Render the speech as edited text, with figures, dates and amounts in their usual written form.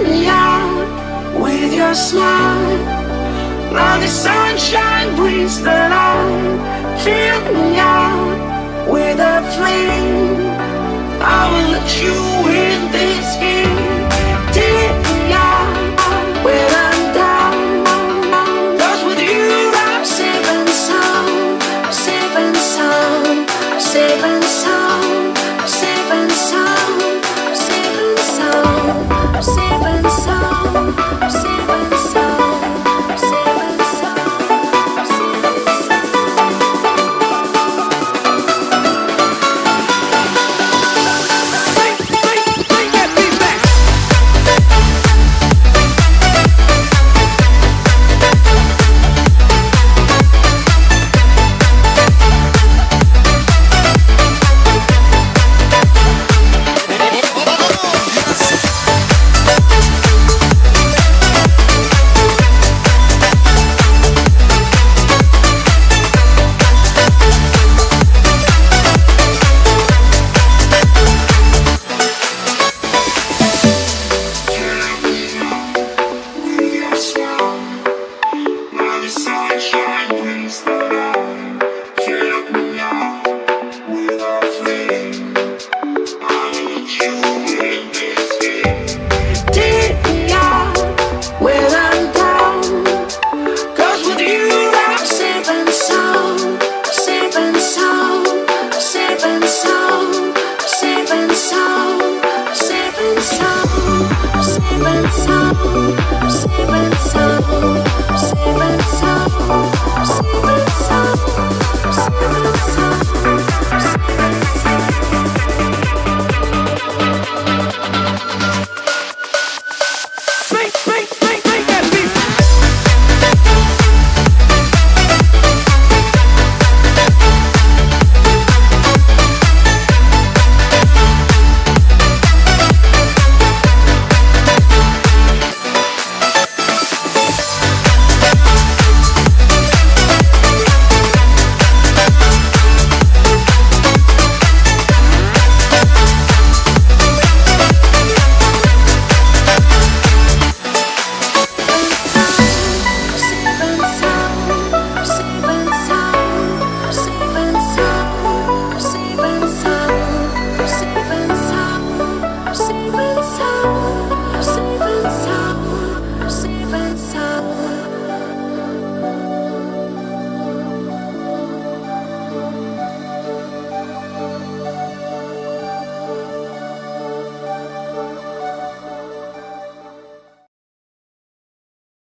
me out with your smile. Now the sunshine brings the light. Fill me out with a flame. I will let you in this game. Take me out when I'm down. 'Cause with you I'm safe and sound. I'm safe and sound. I'm safe and sound. I'm safe and sound. I'm safe and sound. I'm safe and sound. I'm safe and sound. I'm safe and sound. I'm safe and Bring that beat back. take me out when I'm down. 'Cause with you I'm safe and sound. I'm safe and sound. I'm safe and sound. I'm safe and sound. I'm safe and sound. I'm safe and sound. I'm safe and